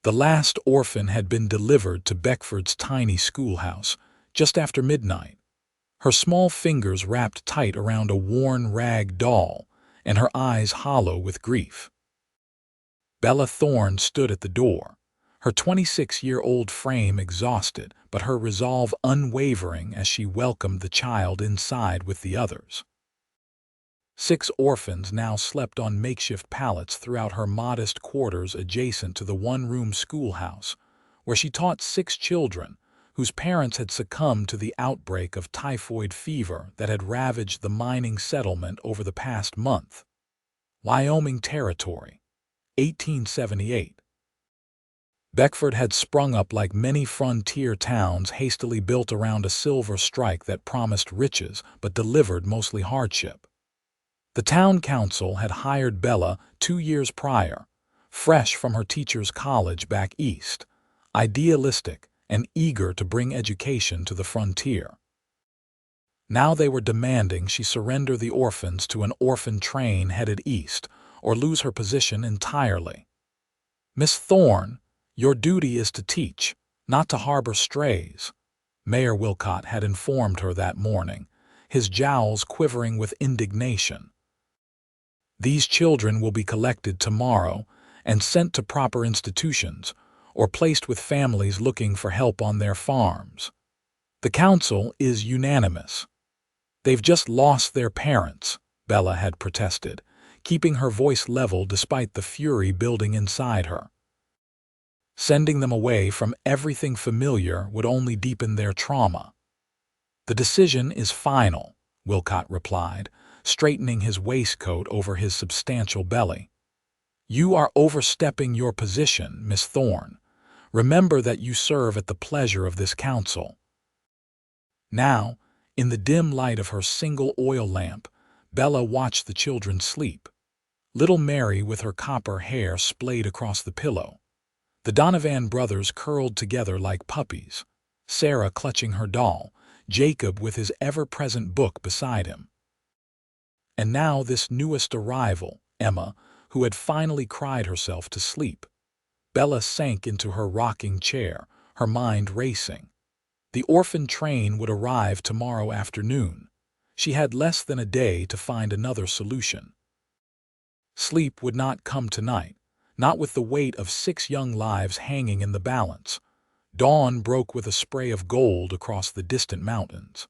The last orphan had been delivered to Beckford's tiny schoolhouse just after midnight, her small fingers wrapped tight around a worn rag doll and her eyes hollow with grief. Bella Thorne stood at the door, her 26-year-old frame exhausted but her resolve unwavering as she welcomed the child inside with the others. 6 orphans now slept on makeshift pallets throughout her modest quarters adjacent to the one-room schoolhouse, where she taught 6 children whose parents had succumbed to the outbreak of typhoid fever that had ravaged the mining settlement over the past month. Wyoming Territory, 1878. Beckford had sprung up like many frontier towns hastily built around a silver strike that promised riches but delivered mostly hardship. The town council had hired Bella 2 years prior, fresh from her teacher's college back east, idealistic and eager to bring education to the frontier. Now they were demanding she surrender the orphans to an orphan train headed east or lose her position entirely. "Miss Thorne, your duty is to teach, not to harbor strays," Mayor Wilcott had informed her that morning, his jowls quivering with indignation. "These children will be collected tomorrow and sent to proper institutions or placed with families looking for help on their farms. The council is unanimous." "They've just lost their parents," Bella had protested, keeping her voice level despite the fury building inside her. Sending them away from everything familiar would only deepen their trauma. "The decision is final," Wilcott replied, straightening his waistcoat over his substantial belly. "You are overstepping your position, Miss Thorne. Remember that you serve at the pleasure of this council." Now, in the dim light of her single oil lamp, Bella watched the children sleep. Little Mary with her copper hair splayed across the pillow. The Donovan brothers curled together like puppies, Sarah clutching her doll, Jacob with his ever-present book beside him. And now this newest arrival, Emma, who had finally cried herself to sleep. Bella sank into her rocking chair, her mind racing. The orphan train would arrive tomorrow afternoon. She had less than a day to find another solution. Sleep would not come tonight, not with the weight of 6 young lives hanging in the balance. Dawn broke with a spray of gold across the distant mountains.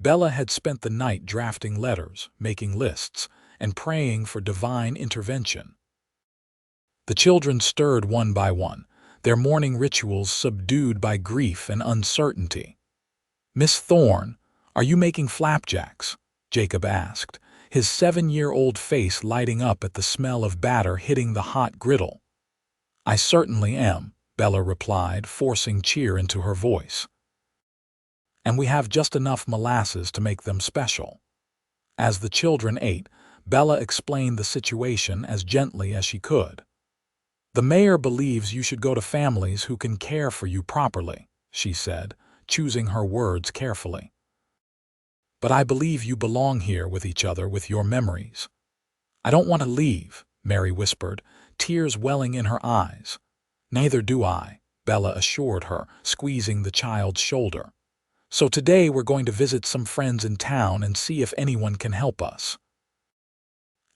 Bella had spent the night drafting letters, making lists, and praying for divine intervention. The children stirred one by one, their morning rituals subdued by grief and uncertainty. "Miss Thorne, are you making flapjacks?" Jacob asked, his 7-year-old face lighting up at the smell of batter hitting the hot griddle. "I certainly am," Bella replied, forcing cheer into her voice. "And we have just enough molasses to make them special." As the children ate, Bella explained the situation as gently as she could. "The mayor believes you should go to families who can care for you properly," she said, choosing her words carefully. "But I believe you belong here with each other with your memories." "I don't want to leave," Mary whispered, tears welling in her eyes. "Neither do I," Bella assured her, squeezing the child's shoulder. "So today we're going to visit some friends in town and see if anyone can help us."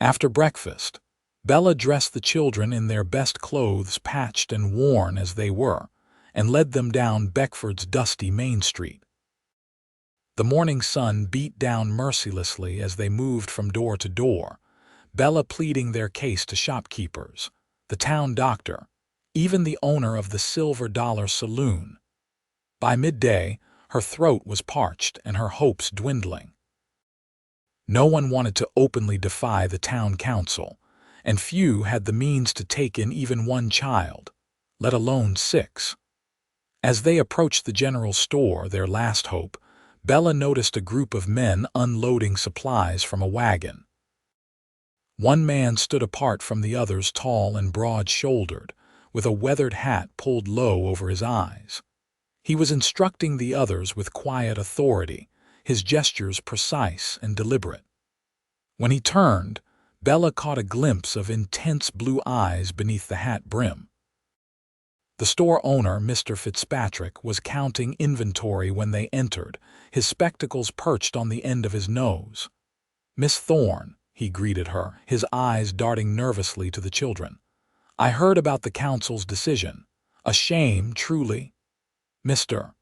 After breakfast, Bella dressed the children in their best clothes, patched and worn as they were, and led them down Beckford's dusty Main Street. The morning sun beat down mercilessly as they moved from door to door, Bella pleading their case to shopkeepers, the town doctor, even the owner of the Silver Dollar Saloon. By midday, her throat was parched and her hopes dwindling. No one wanted to openly defy the town council, and few had the means to take in even one child, let alone 6. As they approached the general store, their last hope, Bella noticed a group of men unloading supplies from a wagon. One man stood apart from the others, tall and broad-shouldered, with a weathered hat pulled low over his eyes. He was instructing the others with quiet authority, his gestures precise and deliberate. When he turned, Bella caught a glimpse of intense blue eyes beneath the hat brim. The store owner, Mr. Fitzpatrick, was counting inventory when they entered, his spectacles perched on the end of his nose. "Miss Thorne," he greeted her, his eyes darting nervously to the children. "I heard about the council's decision. A shame, truly." "Mr.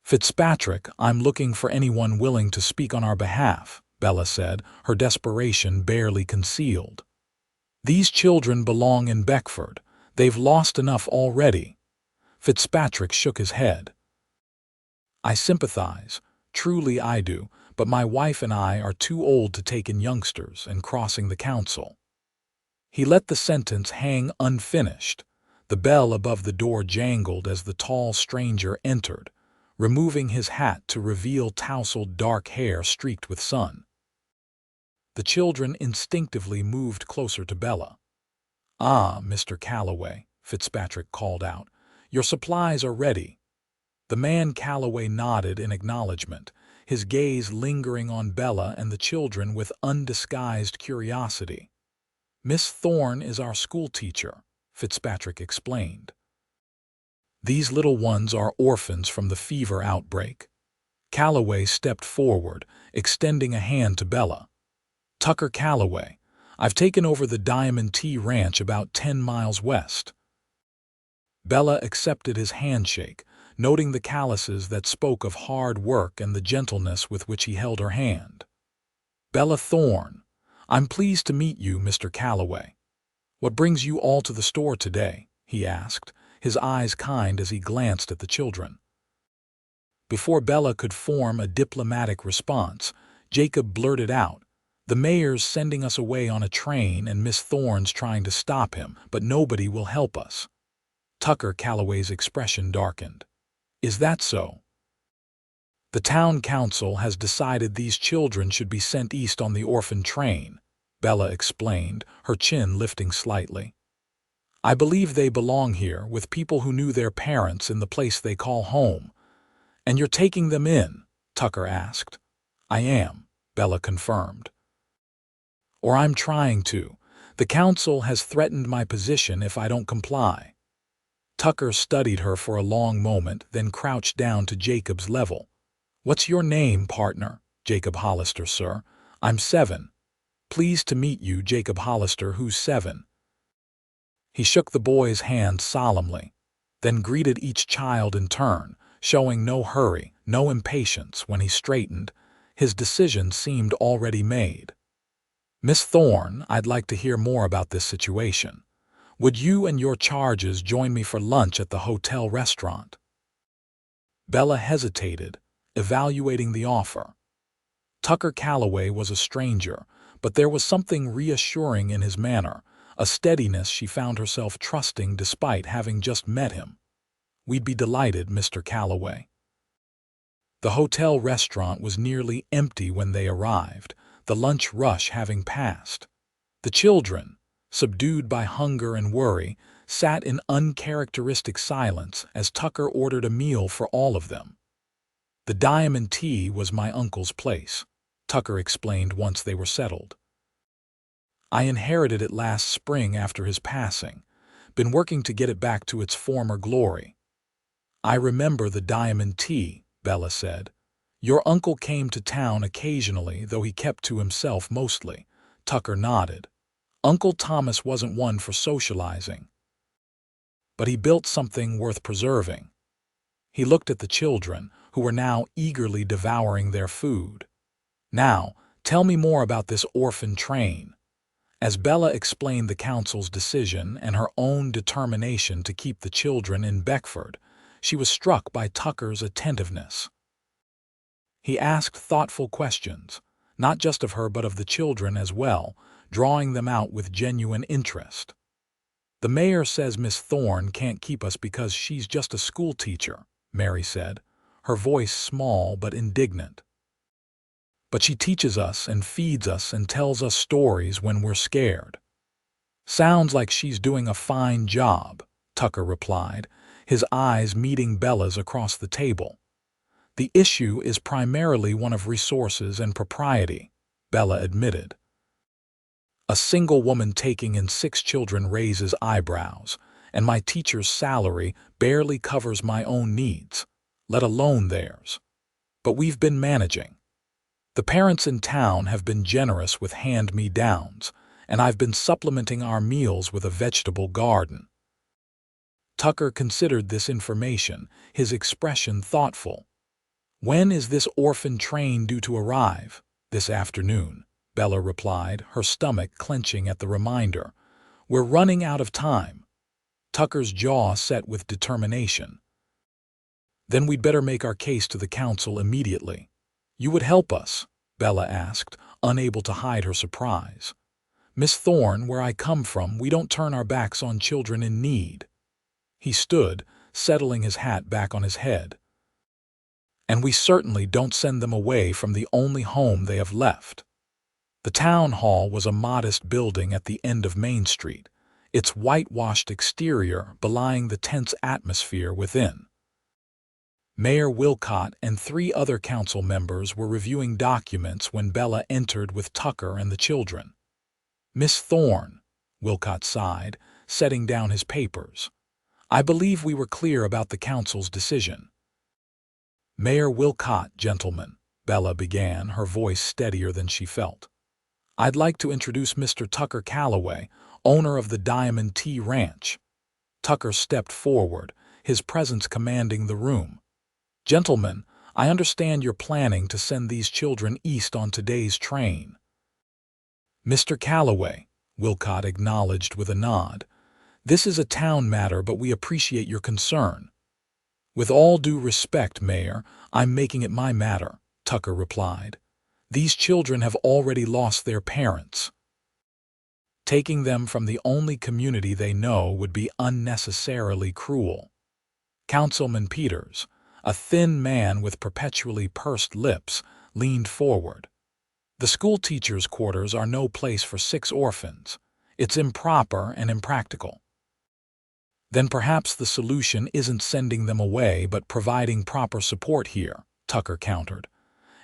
Fitzpatrick, I'm looking for anyone willing to speak on our behalf," Bella said, her desperation barely concealed. "These children belong in Beckford. They've lost enough already." Fitzpatrick shook his head. "I sympathize, truly I do, but my wife and I are too old to take in youngsters and crossing the council." He let the sentence hang unfinished. The bell above the door jangled as the tall stranger entered, removing his hat to reveal tousled dark hair streaked with sun. The children instinctively moved closer to Bella. "Ah, Mr. Calloway," Fitzpatrick called out, "your supplies are ready." The man Calloway nodded in acknowledgement, his gaze lingering on Bella and the children with undisguised curiosity. "Miss Thorne is our schoolteacher," Fitzpatrick explained. "These little ones are orphans from the fever outbreak." Calloway stepped forward, extending a hand to Bella. "Tucker Calloway. I've taken over the Diamond T Ranch about 10 miles west." Bella accepted his handshake, noting the calluses that spoke of hard work and the gentleness with which he held her hand. "Bella Thorne. I'm pleased to meet you, Mr. Calloway. What brings you all to the store today?" he asked, his eyes kind as he glanced at the children. Before Bella could form a diplomatic response, Jacob blurted out, "The mayor's sending us away on a train and Miss Thorne's trying to stop him, but nobody will help us." Tucker Calloway's expression darkened. "Is that so?" "The town council has decided these children should be sent east on the orphan train," Bella explained, her chin lifting slightly. "I believe they belong here with people who knew their parents in the place they call home." "And you're taking them in?" Tucker asked. "I am," Bella confirmed. "Or I'm trying to. The council has threatened my position if I don't comply." Tucker studied her for a long moment, then crouched down to Jacob's level. "What's your name, partner?" "Jacob Hollister, sir. I'm 7. "Pleased to meet you, Jacob Hollister, who's 7. He shook the boy's hand solemnly, then greeted each child in turn, showing no hurry, no impatience when he straightened. His decision seemed already made. "Miss Thorne, I'd like to hear more about this situation. Would you and your charges join me for lunch at the hotel restaurant?" Bella hesitated, evaluating the offer. Tucker Calloway was a stranger, but there was something reassuring in his manner, a steadiness she found herself trusting despite having just met him. "We'd be delighted, Mr. Calloway." The hotel restaurant was nearly empty when they arrived, the lunch rush having passed. The children, subdued by hunger and worry, sat in uncharacteristic silence as Tucker ordered a meal for all of them. "The Diamond Tea was my uncle's place," Tucker explained once they were settled. "I inherited it last spring after his passing. Been working to get it back to its former glory." "I remember the Diamond Tea," Bella said. "Your uncle came to town occasionally, though he kept to himself mostly." Tucker nodded. "Uncle Thomas wasn't one for socializing. But he built something worth preserving." He looked at the children, who were now eagerly devouring their food. "Now, tell me more about this orphan train." As Bella explained the council's decision and her own determination to keep the children in Beckford, she was struck by Tucker's attentiveness. He asked thoughtful questions, not just of her but of the children as well, drawing them out with genuine interest. "The mayor says Miss Thorne can't keep us because she's just a schoolteacher," Mary said, her voice small but indignant. "But she teaches us and feeds us and tells us stories when we're scared." "Sounds like she's doing a fine job," Tucker replied, his eyes meeting Bella's across the table. "The issue is primarily one of resources and propriety," Bella admitted. "A single woman taking in 6 children raises eyebrows, and my teacher's salary barely covers my own needs, let alone theirs. But we've been managing. The parents in town have been generous with hand-me-downs, and I've been supplementing our meals with a vegetable garden." Tucker considered this information, his expression thoughtful. "When is this orphan train due to arrive?" "This afternoon," Bella replied, her stomach clenching at the reminder. "We're running out of time." Tucker's jaw set with determination. "Then we'd better make our case to the council immediately." "You would help us?" Bella asked, unable to hide her surprise. "Miss Thorne, where I come from, we don't turn our backs on children in need." He stood, settling his hat back on his head. "And we certainly don't send them away from the only home they have left." The town hall was a modest building at the end of Main Street, its whitewashed exterior belying the tense atmosphere within. Mayor Wilcott and 3 other council members were reviewing documents when Bella entered with Tucker and the children. "Miss Thorne," Wilcott sighed, setting down his papers. "I believe we were clear about the council's decision." "Mayor Wilcott, gentlemen," Bella began, her voice steadier than she felt. "I'd like to introduce Mr. Tucker Calloway, owner of the Diamond T Ranch." Tucker stepped forward, his presence commanding the room. "Gentlemen, I understand you're planning to send these children east on today's train." "Mr. Calloway," Wilcott acknowledged with a nod, "this is a town matter, but we appreciate your concern." "With all due respect, Mayor, I'm making it my matter," Tucker replied. "These children have already lost their parents. Taking them from the only community they know would be unnecessarily cruel." Councilman Peters, a thin man with perpetually pursed lips, leaned forward. "The schoolteacher's quarters are no place for 6 orphans. It's improper and impractical." "Then perhaps the solution isn't sending them away but providing proper support here," Tucker countered.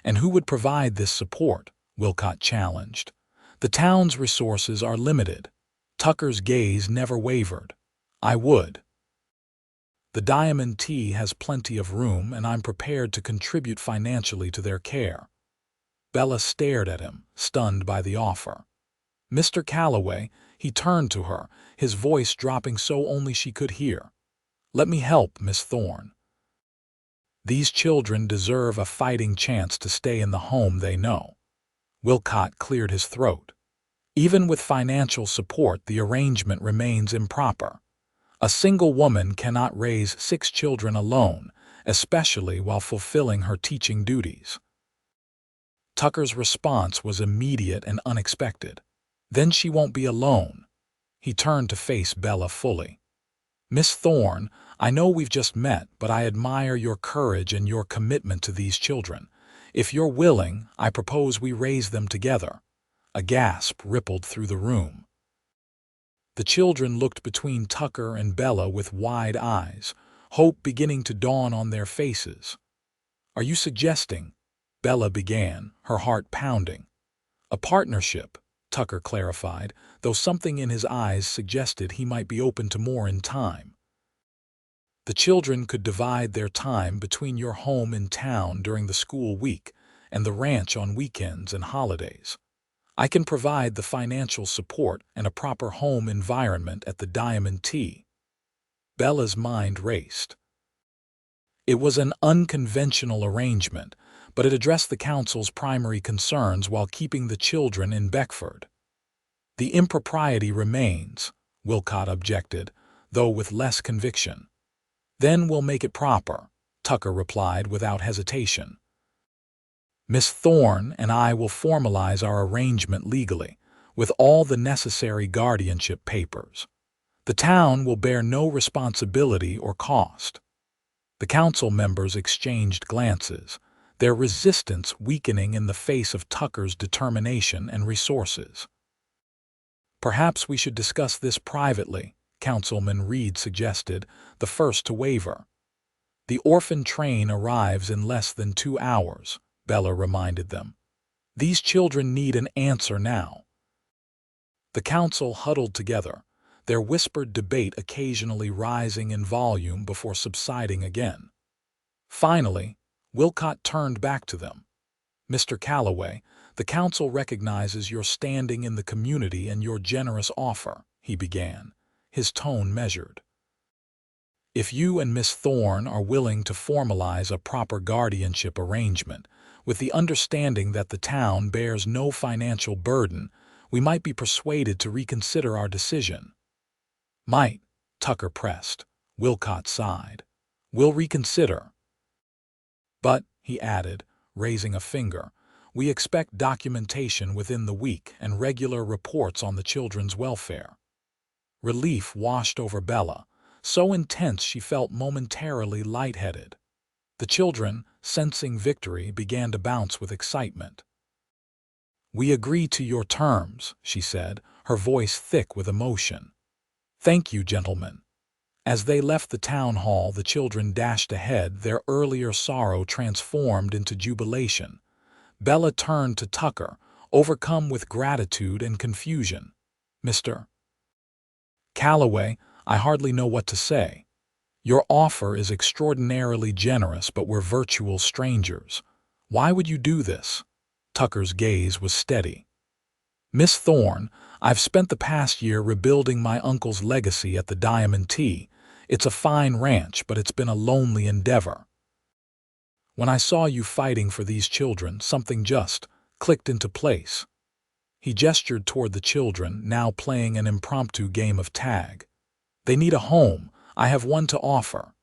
"And who would provide this support?" Wilcott challenged. "The town's resources are limited." Tucker's gaze never wavered. "I would. The Diamond T has plenty of room, and I'm prepared to contribute financially to their care." Bella stared at him, stunned by the offer. "Mr. Calloway," he turned to her, his voice dropping so only she could hear. "Let me help, Miss Thorne. These children deserve a fighting chance to stay in the home they know." Wilcott cleared his throat. "Even with financial support, the arrangement remains improper. A single woman cannot raise 6 children alone, especially while fulfilling her teaching duties." Tucker's response was immediate and unexpected. "Then she won't be alone." He turned to face Bella fully. "Miss Thorne, I know we've just met, but I admire your courage and your commitment to these children. If you're willing, I propose we raise them together." A gasp rippled through the room. The children looked between Tucker and Bella with wide eyes, hope beginning to dawn on their faces. "Are you suggesting?" Bella began, her heart pounding. "A partnership," Tucker clarified, though something in his eyes suggested he might be open to more in time. "The children could divide their time between your home in town during the school week and the ranch on weekends and holidays. I can provide the financial support and a proper home environment at the Diamond T." Bella's mind raced. It was an unconventional arrangement, but it addressed the council's primary concerns while keeping the children in Beckford. "The impropriety remains," Wilcott objected, though with less conviction. "Then we'll make it proper," Tucker replied without hesitation. "Miss Thorne and I will formalize our arrangement legally, with all the necessary guardianship papers. The town will bear no responsibility or cost." The council members exchanged glances, their resistance weakening in the face of Tucker's determination and resources. "Perhaps we should discuss this privately," Councilman Reed suggested, the first to waver. "The orphan train arrives in less than 2 hours," Bella reminded them. "These children need an answer now." The council huddled together, their whispered debate occasionally rising in volume before subsiding again. Finally, Wilcott turned back to them. "Mr. Calloway, the council recognizes your standing in the community and your generous offer," he began, his tone measured. "If you and Miss Thorne are willing to formalize a proper guardianship arrangement, with the understanding that the town bears no financial burden, we might be persuaded to reconsider our decision." "Might," Tucker pressed. Wilcott sighed. "We'll reconsider. But," he added, raising a finger, "we expect documentation within the week and regular reports on the children's welfare." Relief washed over Bella, so intense she felt momentarily lightheaded. The children, sensing victory, began to bounce with excitement. "We agree to your terms," she said, her voice thick with emotion. "Thank you, gentlemen." As they left the town hall, the children dashed ahead, their earlier sorrow transformed into jubilation. Bella turned to Tucker, overcome with gratitude and confusion. "Mr. Calloway, I hardly know what to say. Your offer is extraordinarily generous, but we're virtual strangers. Why would you do this?" Tucker's gaze was steady. "Miss Thorne, I've spent the past year rebuilding my uncle's legacy at the Diamond T. It's a fine ranch, but it's been a lonely endeavor. When I saw you fighting for these children, something just clicked into place." He gestured toward the children, now playing an impromptu game of tag. "They need a home. I have one to offer.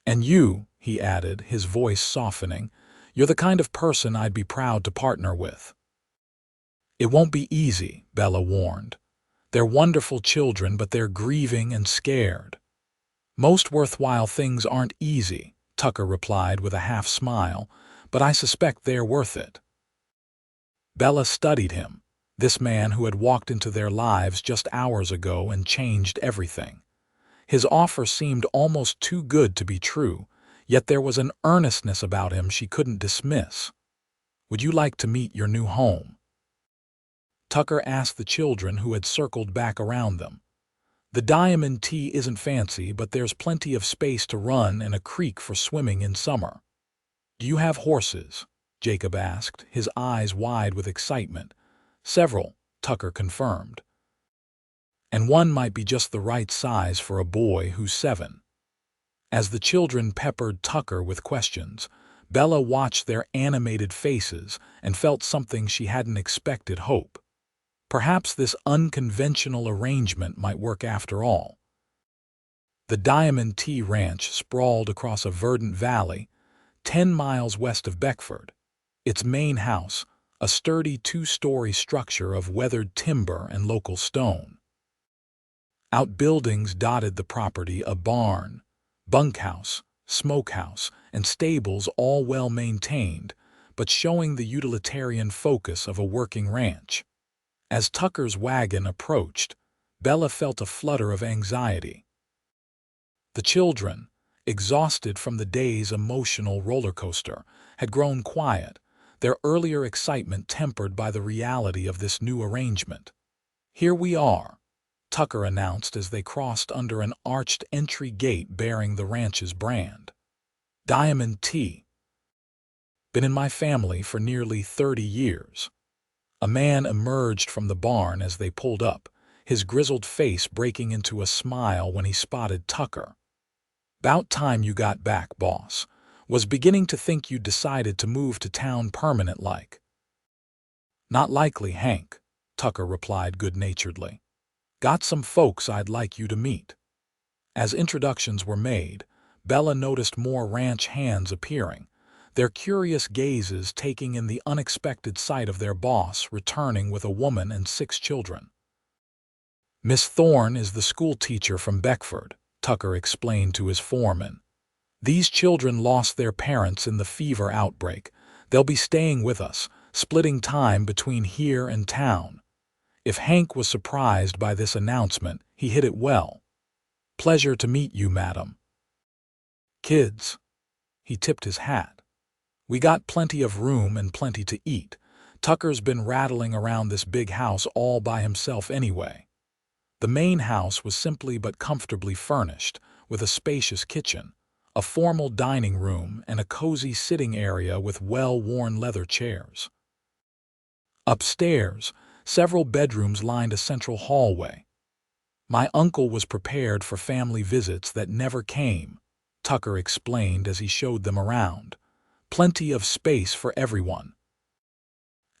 And you," he added, his voice softening, "you're the kind of person I'd be proud to partner with." "It won't be easy," Bella warned. "They're wonderful children, but they're grieving and scared." "Most worthwhile things aren't easy," Tucker replied with a half-smile, "but I suspect they're worth it." Bella studied him, this man who had walked into their lives just hours ago and changed everything. His offer seemed almost too good to be true, yet there was an earnestness about him she couldn't dismiss. "Would you like to meet your new home?" Tucker asked the children who had circled back around them. "The Diamond T isn't fancy, but there's plenty of space to run and a creek for swimming in summer." "Do you have horses?" Jacob asked, his eyes wide with excitement. "Several," Tucker confirmed. "And one might be just the right size for a boy who's 7. As the children peppered Tucker with questions, Bella watched their animated faces and felt something she hadn't expected: hope. Perhaps this unconventional arrangement might work after all. The Diamond T Ranch sprawled across a verdant valley, 10 miles west of Beckford. Its main house, a sturdy 2-story structure of weathered timber and local stone. Outbuildings dotted the property: a barn, bunkhouse, smokehouse, and stables, all well maintained, but showing the utilitarian focus of a working ranch. As Tucker's wagon approached, Bella felt a flutter of anxiety. The children, exhausted from the day's emotional roller coaster, had grown quiet, their earlier excitement tempered by the reality of this new arrangement. "Here we are," Tucker announced as they crossed under an arched entry gate bearing the ranch's brand. "Diamond T. Been in my family for nearly 30 years. A man emerged from the barn as they pulled up, his grizzled face breaking into a smile when he spotted Tucker. "'Bout time you got back, boss. Was beginning to think you'd decided to move to town permanent-like." "Not likely, Hank," Tucker replied good-naturedly. "Got some folks I'd like you to meet." As introductions were made, Bella noticed more ranch hands appearing, their curious gazes taking in the unexpected sight of their boss returning with a woman and 6 children. "Miss Thorne is the schoolteacher from Beckford," Tucker explained to his foreman. "These children lost their parents in the fever outbreak. They'll be staying with us, splitting time between here and town." If Hank was surprised by this announcement, he hid it well. "Pleasure to meet you, madam. Kids." He tipped his hat. "We got plenty of room and plenty to eat. Tucker's been rattling around this big house all by himself anyway." The The main house was simply but comfortably furnished, with a spacious kitchen, a formal dining room, and a cozy sitting area with well-worn leather chairs. Upstairs, several bedrooms lined a central hallway. My uncle was prepared for family visits that never came, Tucker explained as he showed them around. Plenty of space for everyone.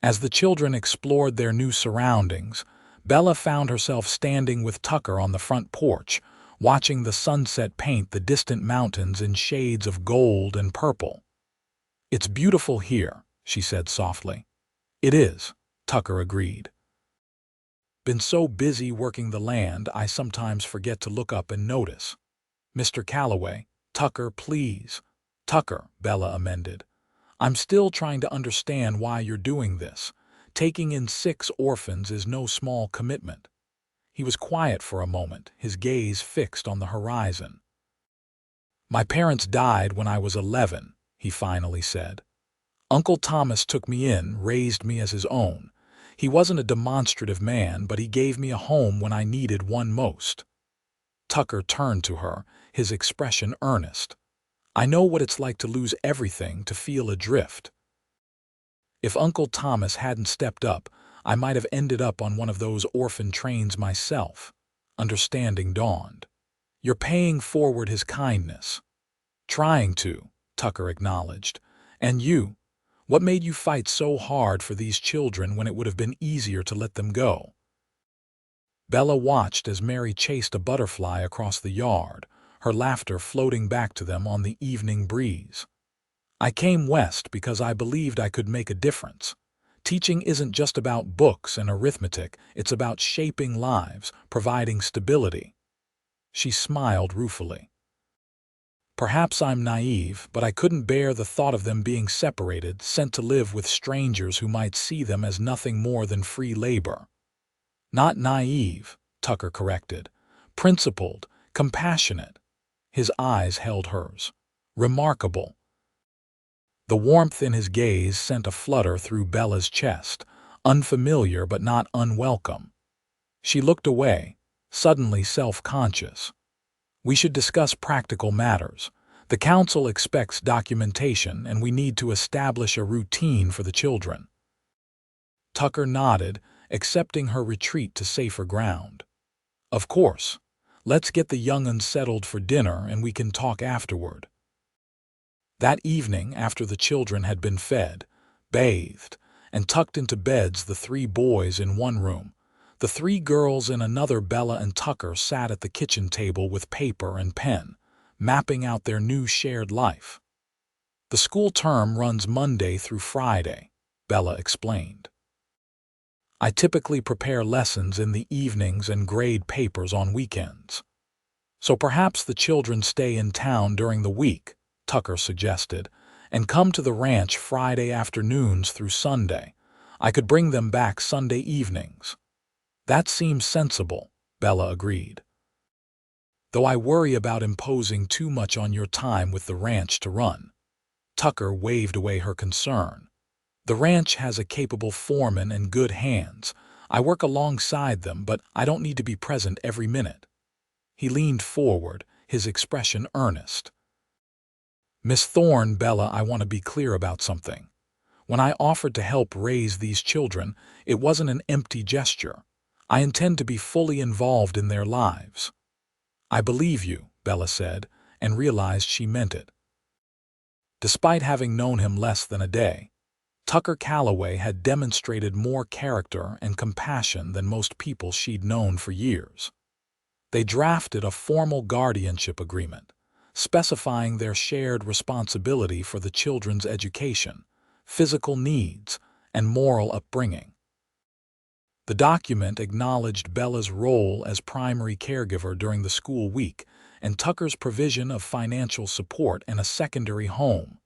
As the children explored their new surroundings, Bella found herself standing with Tucker on the front porch, watching the sunset paint the distant mountains in shades of gold and purple. "It's beautiful here," she said softly. "It is," Tucker agreed. "Been so busy working the land, I sometimes forget to look up and notice." "Mr. Calloway, Tucker, please." "Tucker," Bella amended. "I'm still trying to understand why you're doing this. Taking in 6 orphans is no small commitment." He was quiet for a moment, his gaze fixed on the horizon. "My parents died when I was 11, he finally said. "Uncle Thomas took me in, raised me as his own. He wasn't a demonstrative man, but he gave me a home when I needed one most." Tucker turned to her, his expression earnest. "I know what it's like to lose everything, to feel adrift. If Uncle Thomas hadn't stepped up, I might have ended up on one of those orphan trains myself." Understanding dawned. "You're paying forward his kindness." "Trying to," Tucker acknowledged. "And you? What made you fight so hard for these children when it would have been easier to let them go?" Bella watched as Mary chased a butterfly across the yard, her laughter floating back to them on the evening breeze. "I came west because I believed I could make a difference. Teaching isn't just about books and arithmetic, it's about shaping lives, providing stability." She smiled ruefully. "Perhaps I'm naive, but I couldn't bear the thought of them being separated, sent to live with strangers who might see them as nothing more than free labor." "Not naive," Tucker corrected. "Principled, compassionate." His eyes held hers. "Remarkable." The warmth in his gaze sent a flutter through Bella's chest, unfamiliar but not unwelcome. She looked away, suddenly self-conscious. "We should discuss practical matters. The council expects documentation, and we need to establish a routine for the children." Tucker nodded, accepting her retreat to safer ground. "Of course. Let's get the young'uns settled for dinner and we can talk afterward." That evening, after the children had been fed, bathed, and tucked into beds, the 3 boys in one room, the 3 girls in another, Bella and Tucker sat at the kitchen table with paper and pen, mapping out their new shared life. "The school term runs Monday through Friday," Bella explained. "I typically prepare lessons in the evenings and grade papers on weekends. So perhaps the children stay in town during the week," Tucker suggested, "and come to the ranch Friday afternoons through Sunday. I could bring them back Sunday evenings." "That seems sensible," Bella agreed. "Though I worry about imposing too much on your time with the ranch to run." Tucker waved away her concern. "The ranch has a capable foreman and good hands. I work alongside them, but I don't need to be present every minute." He leaned forward, his expression earnest. "Miss Thorne, Bella, I want to be clear about something. When I offered to help raise these children, it wasn't an empty gesture. I intend to be fully involved in their lives." "I believe you," Bella said, and realized she meant it. Despite having known him less than a day, Tucker Calloway had demonstrated more character and compassion than most people she'd known for years. They drafted a formal guardianship agreement, specifying their shared responsibility for the children's education, physical needs, and moral upbringing. The document acknowledged Bella's role as primary caregiver during the school week and Tucker's provision of financial support and a secondary home.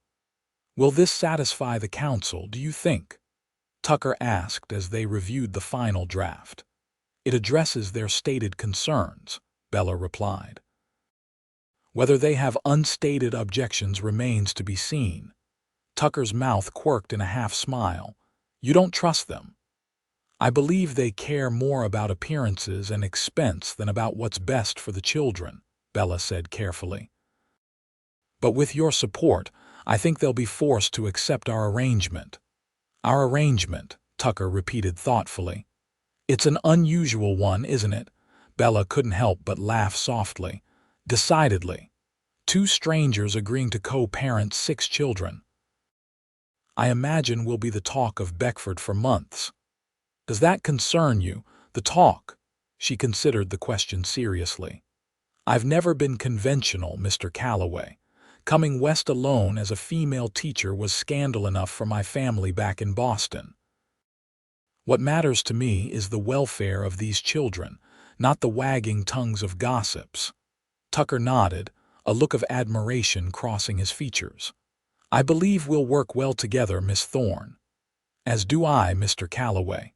"Will this satisfy the council, do you think?" Tucker asked as they reviewed the final draft. "It addresses their stated concerns," Bella replied. "Whether they have unstated objections remains to be seen." Tucker's mouth quirked in a half-smile. "You don't trust them?" I believe they care more about appearances and expense than about what's best for the children, Bella said carefully. But with your support, I think they'll be forced to accept our arrangement. Our arrangement, Tucker repeated thoughtfully. It's an unusual one, isn't it? Bella couldn't help but laugh softly. Decidedly. Two strangers agreeing to co-parent 6 children. I imagine we'll be the talk of Beckford for months. Does that concern you, the talk? She considered the question seriously. I've never been conventional, Mr. Calloway. Coming west alone as a female teacher was scandal enough for my family back in Boston. What matters to me is the welfare of these children, not the wagging tongues of gossips. Tucker nodded, a look of admiration crossing his features. I believe we'll work well together, Miss Thorne. As do I, Mr. Calloway.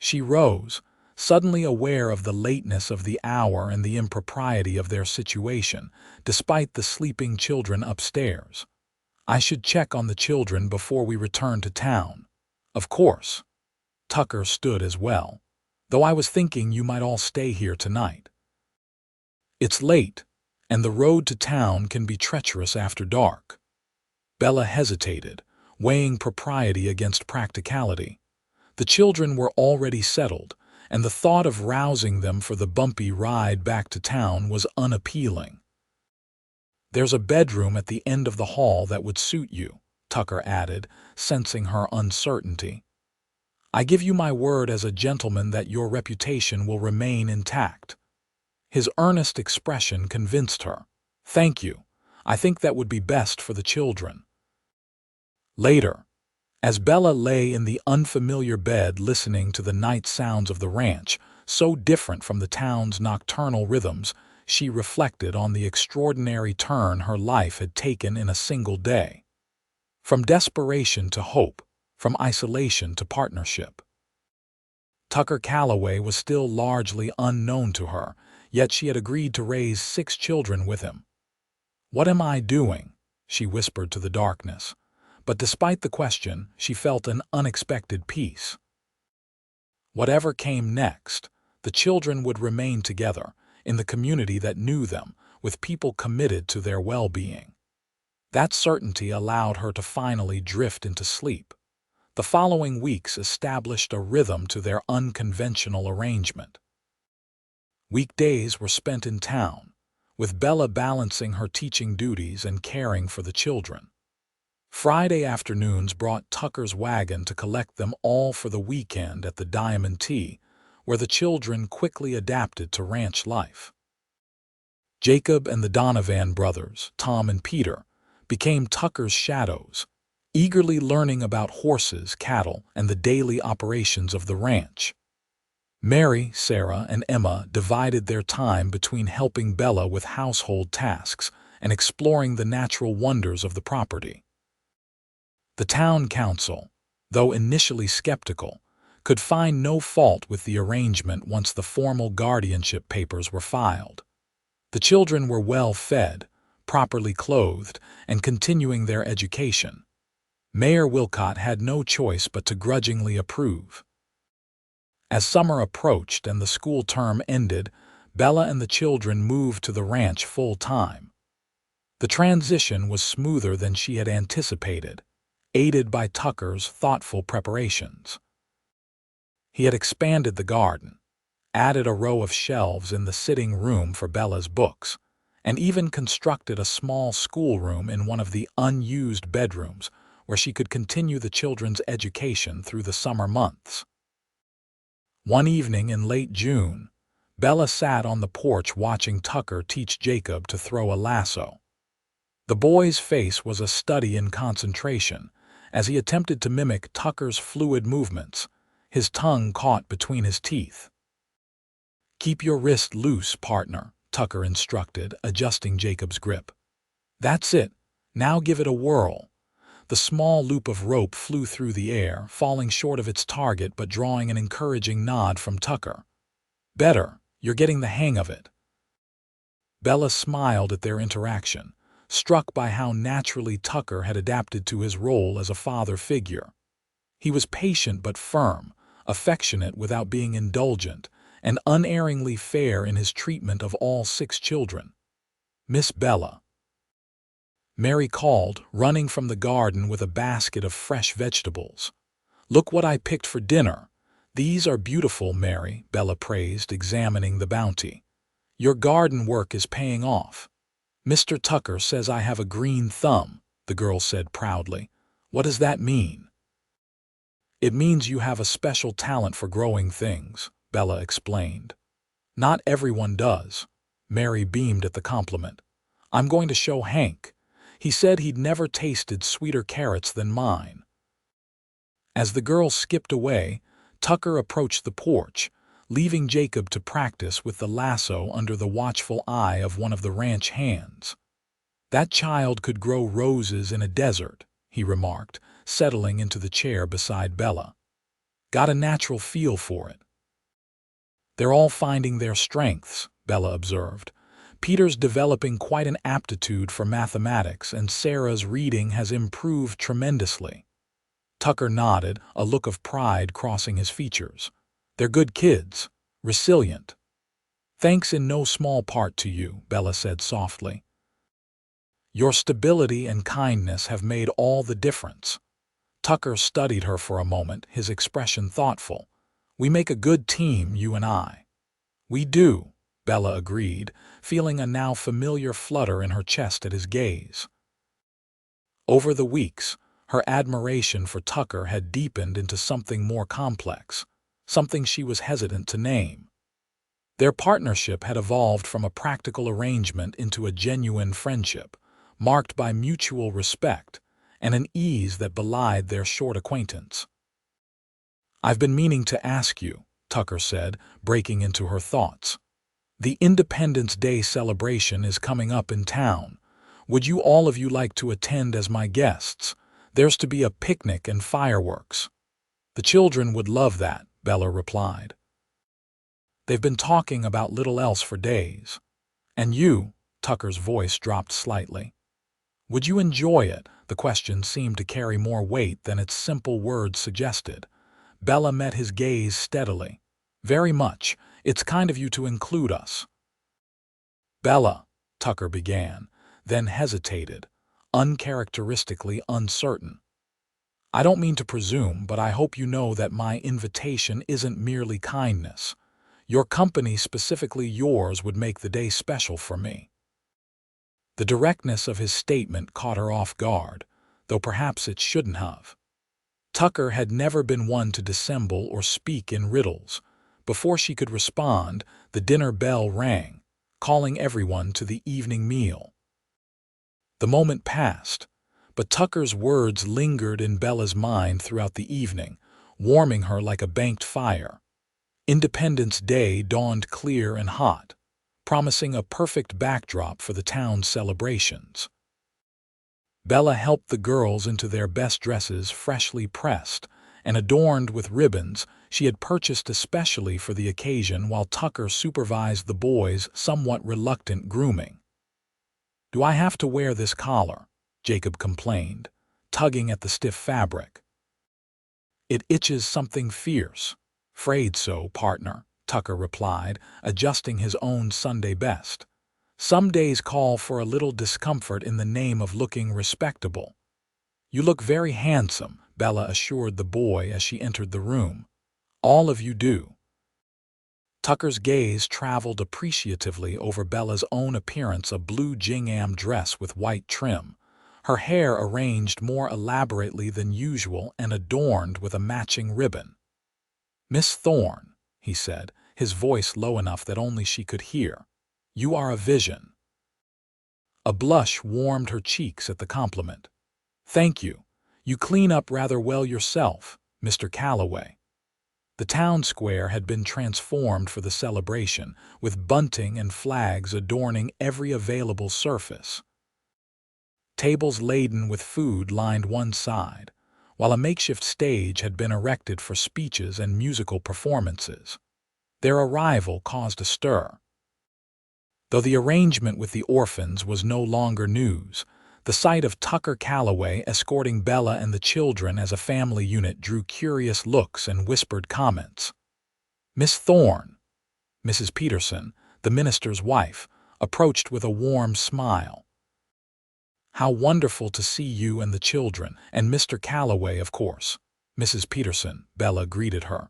She rose, suddenly aware of the lateness of the hour and the impropriety of their situation, despite the sleeping children upstairs. I should check on the children before we return to town. Of course. Tucker stood as well, though I was thinking you might all stay here tonight. It's late, and the road to town can be treacherous after dark. Bella hesitated, weighing propriety against practicality. The children were already settled, and the thought of rousing them for the bumpy ride back to town was unappealing. There's a bedroom at the end of the hall that would suit you, Tucker added, sensing her uncertainty. I give you my word as a gentleman that your reputation will remain intact. His earnest expression convinced her. Thank you. I think that would be best for the children. Later, as Bella lay in the unfamiliar bed listening to the night sounds of the ranch, so different from the town's nocturnal rhythms, she reflected on the extraordinary turn her life had taken in a single day. From desperation to hope, from isolation to partnership. Tucker Calloway was still largely unknown to her, yet she had agreed to raise 6 children with him. What am I doing? She whispered to the darkness. But despite the question, she felt an unexpected peace. Whatever came next, the children would remain together, in the community that knew them, with people committed to their well-being. That certainty allowed her to finally drift into sleep. The following weeks established a rhythm to their unconventional arrangement. Weekdays were spent in town, with Bella balancing her teaching duties and caring for the children. Friday afternoons brought Tucker's wagon to collect them all for the weekend at the Diamond T, where the children quickly adapted to ranch life. Jacob and the Donovan brothers, Tom and Peter, became Tucker's shadows, eagerly learning about horses, cattle, and the daily operations of the ranch. Mary, Sarah, and Emma divided their time between helping Bella with household tasks and exploring the natural wonders of the property. The town council, though initially skeptical, could find no fault with the arrangement once the formal guardianship papers were filed. The children were well fed, properly clothed, and continuing their education. Mayor Wilcott had no choice but to grudgingly approve. As summer approached and the school term ended, Bella and the children moved to the ranch full-time. The transition was smoother than she had anticipated, aided by Tucker's thoughtful preparations. He had expanded the garden, added a row of shelves in the sitting room for Bella's books, and even constructed a small schoolroom in one of the unused bedrooms where she could continue the children's education through the summer months. One evening in late June, Bella sat on the porch watching Tucker teach Jacob to throw a lasso. The boy's face was a study in concentration as he attempted to mimic Tucker's fluid movements, his tongue caught between his teeth. "Keep your wrist loose, partner," Tucker instructed, adjusting Jacob's grip. "That's it. Now give it a whirl." The small loop of rope flew through the air, falling short of its target but drawing an encouraging nod from Tucker. "Better. You're getting the hang of it." Bella smiled at their interaction, struck by how naturally Tucker had adapted to his role as a father figure. He was patient but firm, affectionate without being indulgent, and unerringly fair in his treatment of all 6 children. "Miss Bella," Mary called, running from the garden with a basket of fresh vegetables. "Look what I picked for dinner. These are beautiful, Mary," Bella praised, examining the bounty. "Your garden work is paying off." "Mr. Tucker says I have a green thumb," the girl said proudly. "What does that mean?" "It means you have a special talent for growing things," Bella explained. "Not everyone does." Mary beamed at the compliment. "I'm going to show Hank. He said he'd never tasted sweeter carrots than mine." As the girl skipped away, Tucker approached the porch, leaving Jacob to practice with the lasso under the watchful eye of one of the ranch hands. "That child could grow roses in a desert," he remarked, settling into the chair beside Bella. "Got a natural feel for it." "They're all finding their strengths," Bella observed. "Peter's developing quite an aptitude for mathematics, and Sarah's reading has improved tremendously." Tucker nodded, a look of pride crossing his features. "They're good kids, resilient." "Thanks in no small part to you," Bella said softly. "Your stability and kindness have made all the difference." Tucker studied her for a moment, his expression thoughtful. "We make a good team, you and I." "We do," Bella agreed, feeling a now familiar flutter in her chest at his gaze. Over the weeks, her admiration for Tucker had deepened into something more complex, something she was hesitant to name. Their partnership had evolved from a practical arrangement into a genuine friendship, marked by mutual respect and an ease that belied their short acquaintance. "I've been meaning to ask you," Tucker said, breaking into her thoughts. "The Independence Day celebration is coming up in town. Would you all of you like to attend as my guests? There's to be a picnic and fireworks." "The children would love that," Bella replied. "They've been talking about little else for days." "And you?" Tucker's voice dropped slightly. "Would you enjoy it?" The question seemed to carry more weight than its simple words suggested. Bella met his gaze steadily. "Very much. It's kind of you to include us." "Bella," Tucker began, then hesitated, uncharacteristically uncertain. "I don't mean to presume, but I hope you know that my invitation isn't merely kindness. Your company, specifically yours, would make the day special for me." The directness of his statement caught her off guard, though perhaps it shouldn't have. Tucker had never been one to dissemble or speak in riddles. Before she could respond, the dinner bell rang, calling everyone to the evening meal. The moment passed, but Tucker's words lingered in Bella's mind throughout the evening, warming her like a banked fire. Independence Day dawned clear and hot, promising a perfect backdrop for the town's celebrations. Bella helped the girls into their best dresses, freshly pressed and adorned with ribbons she had purchased especially for the occasion, while Tucker supervised the boys' somewhat reluctant grooming. "Do I have to wear this collar?" Jacob complained, tugging at the stiff fabric. "It itches something fierce." "'Fraid so, partner," Tucker replied, adjusting his own Sunday best. "Some days call for a little discomfort in the name of looking respectable." "You look very handsome," Bella assured the boy as she entered the room. "All of you do." Tucker's gaze traveled appreciatively over Bella's own appearance, a blue gingham dress with white trim, her hair arranged more elaborately than usual and adorned with a matching ribbon. "Miss Thorne," he said, his voice low enough that only she could hear, "you are a vision." A blush warmed her cheeks at the compliment. "Thank you. You clean up rather well yourself, Mr. Calloway." The town square had been transformed for the celebration, with bunting and flags adorning every available surface. Tables laden with food lined one side, while a makeshift stage had been erected for speeches and musical performances. Their arrival caused a stir. Though the arrangement with the orphans was no longer news, The sight of Tucker Calloway escorting Bella and the children as a family unit drew curious looks and whispered comments. Miss Thorne, Mrs. Peterson, the minister's wife, approached with a warm smile. "How wonderful to see you and the children, and Mr. Calloway, of course." Mrs. Peterson, Bella greeted her.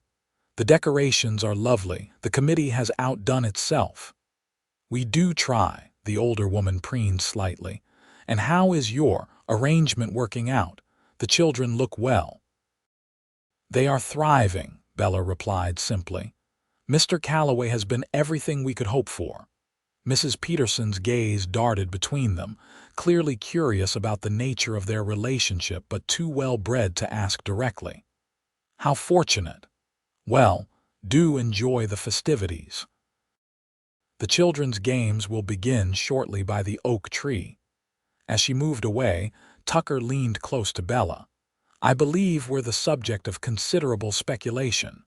"The decorations are lovely. The committee has outdone itself." "We do try," the older woman preened slightly. "And how is your arrangement working out? The children look well." "They are thriving," Bella replied simply. "Mr. Calloway has been everything we could hope for." Mrs. Peterson's gaze darted between them, clearly curious about the nature of their relationship but too well-bred to ask directly. "How fortunate. Well, do enjoy the festivities. The children's games will begin shortly by the oak tree." As she moved away, Tucker leaned close to Bella. "I believe we're the subject of considerable speculation."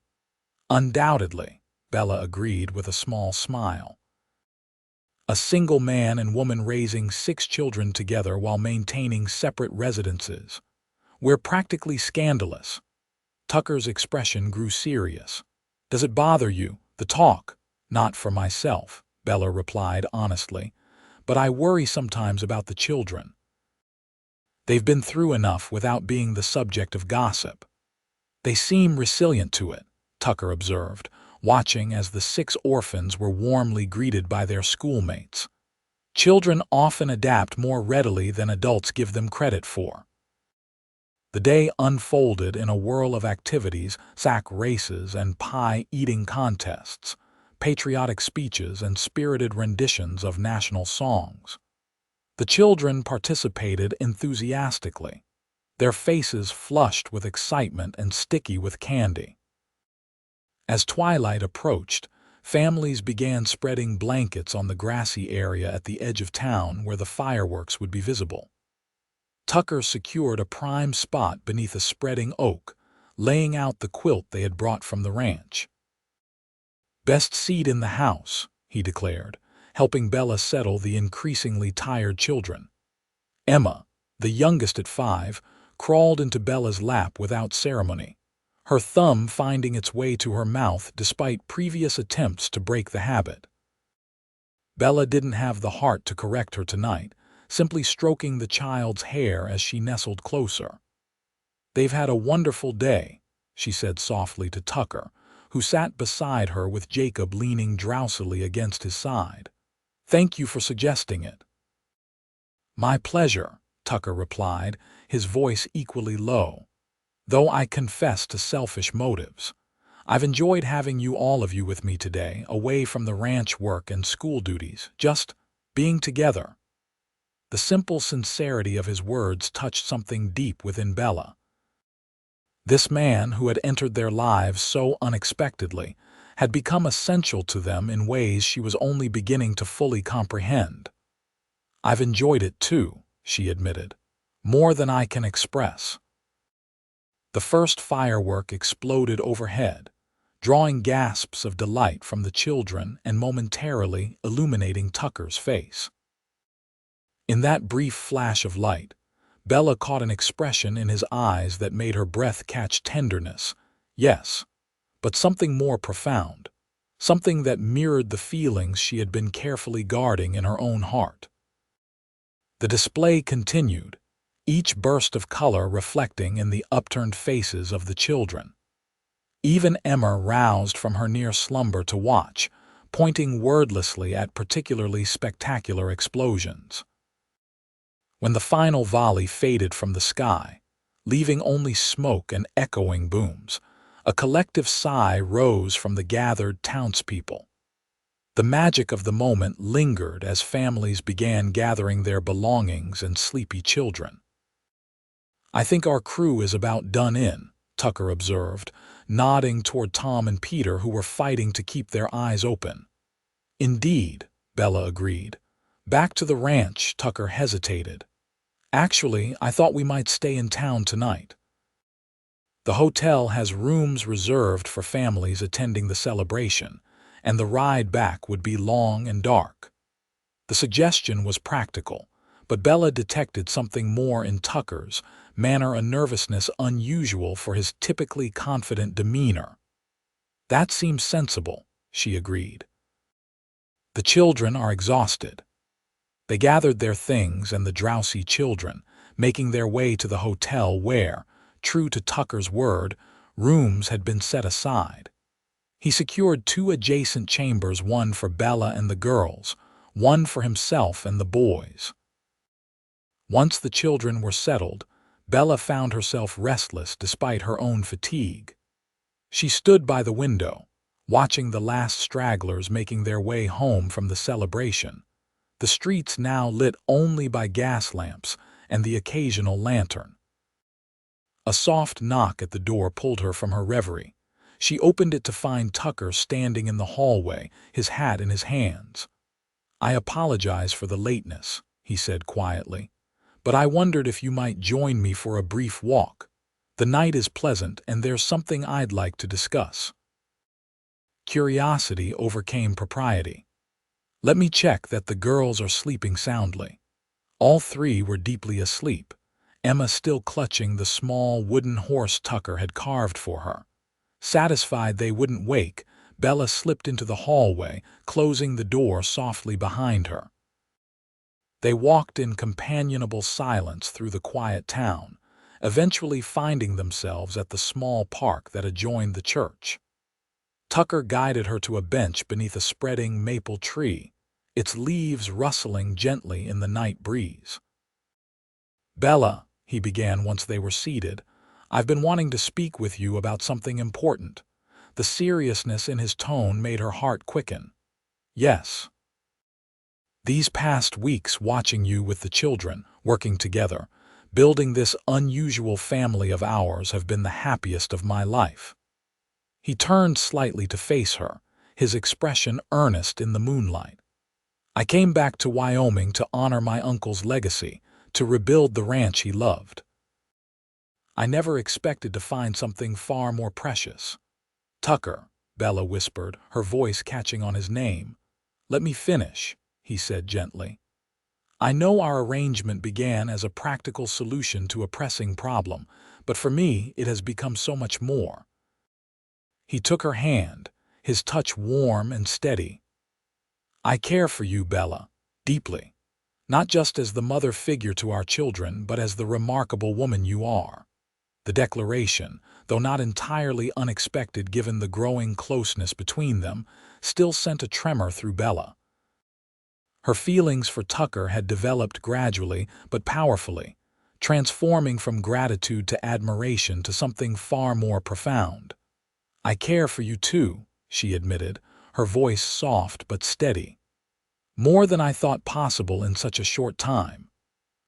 "Undoubtedly," Bella agreed with a small smile. "A single man and woman raising 6 children together while maintaining separate residences. We're practically scandalous." Tucker's expression grew serious. "Does it bother you, the talk?" "Not for myself," Bella replied honestly, "but I worry sometimes about the children. They've been through enough without being the subject of gossip." "They seem resilient to it," Tucker observed, watching as the 6 orphans were warmly greeted by their schoolmates. "Children often adapt more readily than adults give them credit for." The day unfolded in a whirl of activities, sack races and pie-eating contests, patriotic speeches and spirited renditions of national songs. The children participated enthusiastically, their faces flushed with excitement and sticky with candy. As twilight approached, families began spreading blankets on the grassy area at the edge of town where the fireworks would be visible. Tucker secured a prime spot beneath a spreading oak, laying out the quilt they had brought from the ranch. "Best seat in the house," he declared, helping Bella settle the increasingly tired children. Emma, the youngest at 5, crawled into Bella's lap without ceremony, her thumb finding its way to her mouth despite previous attempts to break the habit. Bella didn't have the heart to correct her tonight, simply stroking the child's hair as she nestled closer. "They've had a wonderful day," she said softly to Tucker, who sat beside her with Jacob leaning drowsily against his side. "Thank you for suggesting it." "My pleasure," Tucker replied, his voice equally low. "Though I confess to selfish motives. I've enjoyed having all of you with me today, away from the ranch work and school duties, just being together." The simple sincerity of his words touched something deep within Bella. This man who had entered their lives so unexpectedly had become essential to them in ways she was only beginning to fully comprehend. "I've enjoyed it too," she admitted, "more than I can express." The first firework exploded overhead, drawing gasps of delight from the children and momentarily illuminating Tucker's face. In that brief flash of light, Bella caught an expression in his eyes that made her breath catch tenderness. Yes, but something more profound, something that mirrored the feelings she had been carefully guarding in her own heart. The display continued, each burst of color reflecting in the upturned faces of the children. Even Emma roused from her near slumber to watch, pointing wordlessly at particularly spectacular explosions. When the final volley faded from the sky, leaving only smoke and echoing booms, a collective sigh rose from the gathered townspeople. The magic of the moment lingered as families began gathering their belongings and sleepy children. "I think our crew is about done in," Tucker observed, nodding toward Tom and Peter who were fighting to keep their eyes open. "Indeed," Bella agreed. "Back to the ranch," Tucker hesitated. "Actually, I thought we might stay in town tonight. The hotel has rooms reserved for families attending the celebration, and the ride back would be long and dark." The suggestion was practical, But Bella detected something more in Tucker's manner, a nervousness unusual for his typically confident demeanor. "That seems sensible," she agreed. "The children are exhausted." They gathered their things and the drowsy children, making their way to the hotel where, true to Tucker's word, rooms had been set aside. He secured 2 adjacent chambers, one for Bella and the girls, one for himself and the boys. Once the children were settled, Bella found herself restless despite her own fatigue. She stood by the window, watching the last stragglers making their way home from the celebration, the streets now lit only by gas lamps and the occasional lantern. A soft knock at the door pulled her from her reverie. She opened it to find Tucker standing in the hallway, his hat in his hands. "I apologize for the lateness," he said quietly, "but I wondered if you might join me for a brief walk. The night is pleasant and there's something I'd like to discuss." Curiosity overcame propriety. "Let me check that the girls are sleeping soundly." All 3 were deeply asleep, Emma still clutching the small wooden horse Tucker had carved for her. Satisfied they wouldn't wake, Bella slipped into the hallway, closing the door softly behind her. They walked in companionable silence through the quiet town, eventually finding themselves at the small park that adjoined the church. Tucker guided her to a bench beneath a spreading maple tree, its leaves rustling gently in the night breeze. "Bella," he began once they were seated, "I've been wanting to speak with you about something important." The seriousness in his tone made her heart quicken. "Yes." "These past weeks watching you with the children, working together, building this unusual family of ours have been the happiest of my life." He turned slightly to face her, his expression earnest in the moonlight. "I came back to Wyoming to honor my uncle's legacy, to rebuild the ranch he loved. I never expected to find something far more precious." "Tucker," Bella whispered, her voice catching on his name. "Let me finish," he said gently. "I know our arrangement began as a practical solution to a pressing problem, but for me it has become so much more." He took her hand, his touch warm and steady. "I care for you, Bella, deeply. Not just as the mother figure to our children, but as the remarkable woman you are." The declaration, though not entirely unexpected given the growing closeness between them, still sent a tremor through Bella. Her feelings for Tucker had developed gradually but powerfully, transforming from gratitude to admiration to something far more profound. "I care for you too," she admitted, her voice soft but steady. "More than I thought possible in such a short time."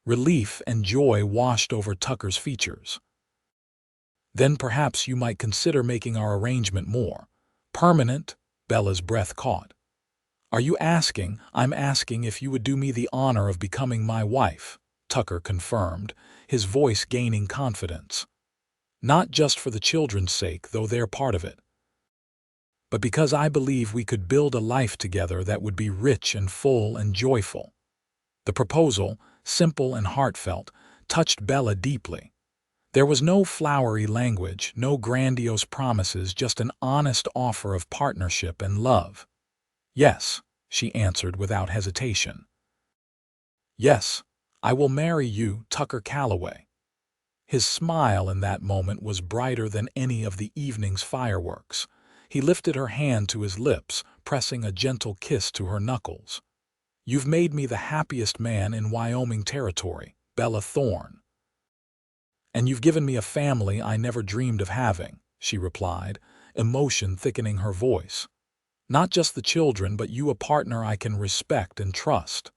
Relief and joy washed over Tucker's features. "Then perhaps you might consider making our arrangement more permanent." Bella's breath caught. "Are you asking?" "I'm asking if you would do me the honor of becoming my wife," Tucker confirmed, his voice gaining confidence. "Not just for the children's sake, though they're part of it, but because I believe we could build a life together that would be rich and full and joyful." The proposal, simple and heartfelt, touched Bella deeply. There was no flowery language, no grandiose promises, just an honest offer of partnership and love. "Yes," she answered without hesitation. "Yes, I will marry you, Tucker Calloway." His smile in that moment was brighter than any of the evening's fireworks. He lifted her hand to his lips, pressing a gentle kiss to her knuckles. "You've made me the happiest man in Wyoming territory, Bella Thorne. And you've given me a family I never dreamed of having," she replied, emotion thickening her voice. "Not just the children, but you, a partner I can respect and trust."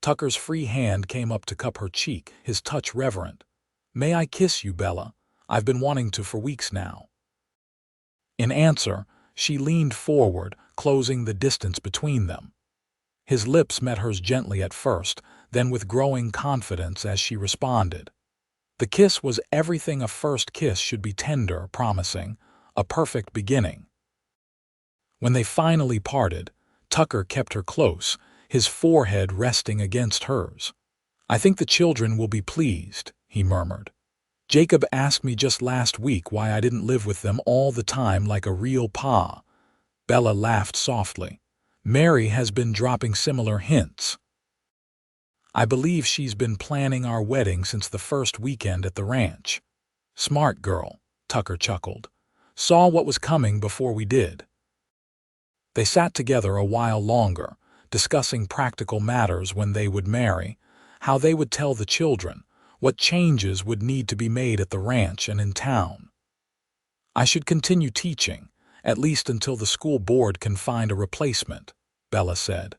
Tucker's free hand came up to cup her cheek, his touch reverent. "May I kiss you, Bella? I've been wanting to for weeks now." In answer, she leaned forward, closing the distance between them. His lips met hers gently at first, then with growing confidence as she responded. The kiss was everything a first kiss should be: tender, promising, a perfect beginning. When they finally parted, Tucker kept her close, his forehead resting against hers. I think the children will be pleased, he murmured. Jacob asked me just last week why I didn't live with them all the time like a real pa. Bella laughed softly. Mary has been dropping similar hints. I believe she's been planning our wedding since the first weekend at the ranch. Smart girl, Tucker chuckled. Saw what was coming before we did. They sat together a while longer, discussing practical matters when they would marry, how they would tell the children, what changes would need to be made at the ranch and in town. I should continue teaching, at least until the school board can find a replacement, Bella said.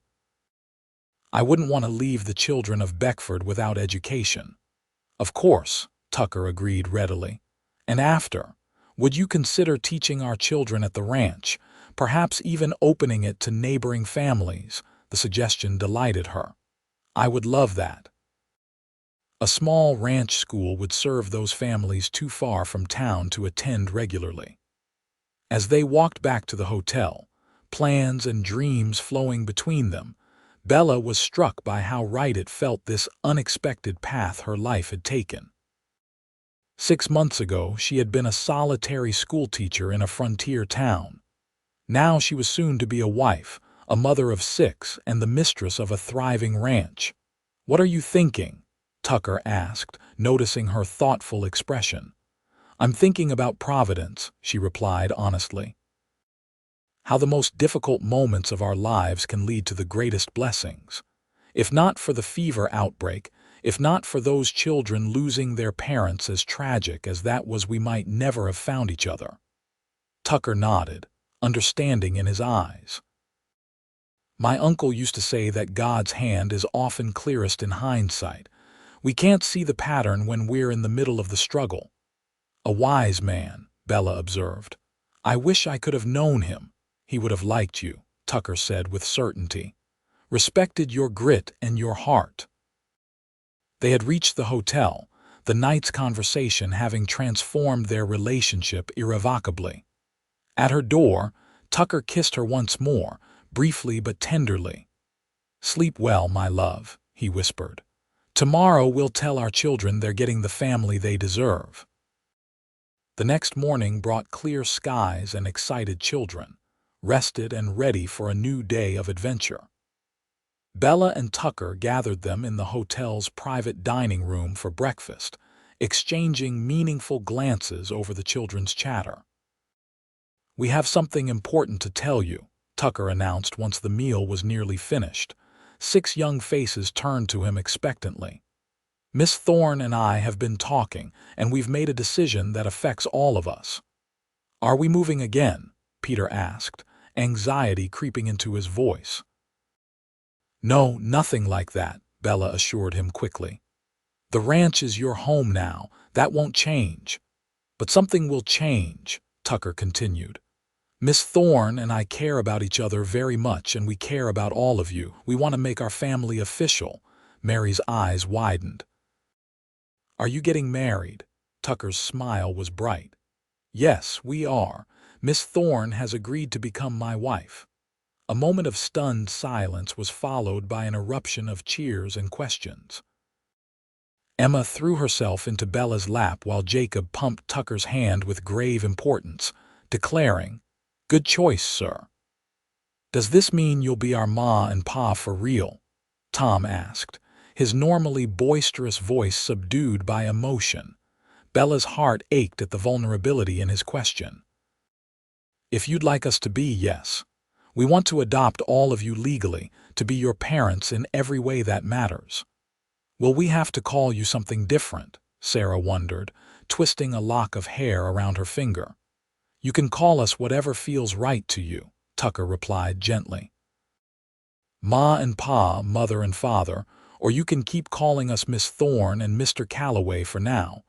I wouldn't want to leave the children of Beckford without education. Of course, Tucker agreed readily. And after, would you consider teaching our children at the ranch, perhaps even opening it to neighboring families? The suggestion delighted her. I would love that. A small ranch school would serve those families too far from town to attend regularly. As they walked back to the hotel, plans and dreams flowing between them, Bella was struck by how right it felt this unexpected path her life had taken. 6 months ago, she had been a solitary schoolteacher in a frontier town. Now she was soon to be a wife, a mother of 6, and the mistress of a thriving ranch. "What are you thinking?" Tucker asked, noticing her thoughtful expression. "I'm thinking about Providence," she replied honestly. How the most difficult moments of our lives can lead to the greatest blessings. If not for the fever outbreak, if not for those children losing their parents as tragic as that was, we might never have found each other. Tucker nodded, understanding in his eyes. My uncle used to say that God's hand is often clearest in hindsight. We can't see the pattern when we're in the middle of the struggle. A wise man, Bella observed. I wish I could have known him. He would have liked you, Tucker said with certainty. Respected your grit and your heart. They had reached the hotel, the night's conversation having transformed their relationship irrevocably. At her door, Tucker kissed her once more, briefly but tenderly. Sleep well, my love, he whispered. Tomorrow we'll tell our children they're getting the family they deserve. The next morning brought clear skies and excited children, rested and ready for a new day of adventure. Bella and Tucker gathered them in the hotel's private dining room for breakfast, exchanging meaningful glances over the children's chatter. We have something important to tell you, Tucker announced once the meal was nearly finished. 6 young faces turned to him expectantly. Miss Thorne and I have been talking, and we've made a decision that affects all of us. Are we moving again? Peter asked, anxiety creeping into his voice. No, nothing like that, Bella assured him quickly. The ranch is your home now, that won't change. But something will change, Tucker continued. Miss Thorne and I care about each other very much, and we care about all of you. We want to make our family official. Mary's eyes widened. Are you getting married? Tucker's smile was bright. Yes, we are. Miss Thorne has agreed to become my wife. A moment of stunned silence was followed by an eruption of cheers and questions. Emma threw herself into Bella's lap while Jacob pumped Tucker's hand with grave importance, declaring, Good choice, sir. Does this mean you'll be our ma and pa for real? Tom asked, his normally boisterous voice subdued by emotion. Bella's heart ached at the vulnerability in his question. If you'd like us to be, yes. We want to adopt all of you legally, to be your parents in every way that matters. Will we have to call you something different? Sarah wondered, twisting a lock of hair around her finger. You can call us whatever feels right to you, Tucker replied gently. Ma and Pa, mother and father, or you can keep calling us Miss Thorne and Mr. Calloway for now.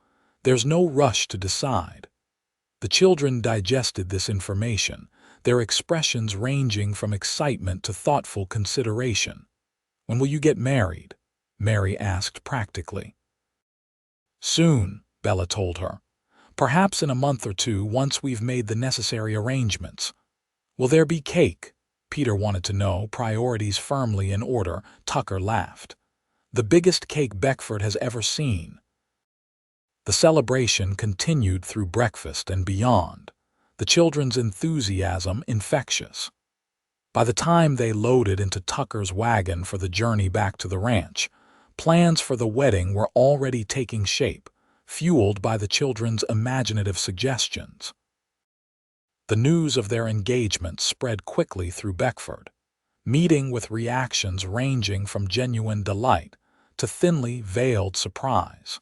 There's no rush to decide. The children digested this information, their expressions ranging from excitement to thoughtful consideration. When will you get married? Mary asked practically. Soon, Bella told her. Perhaps in a month or 2 once we've made the necessary arrangements. Will there be cake? Peter wanted to know, priorities firmly in order. Tucker laughed. the biggest cake Beckford has ever seen. The celebration continued through breakfast and beyond, the children's enthusiasm infectious. By the time they loaded into Tucker's wagon for the journey back to the ranch, plans for the wedding were already taking shape, fueled by the children's imaginative suggestions. The news of their engagement spread quickly through Beckford, meeting with reactions ranging from genuine delight to thinly veiled surprise.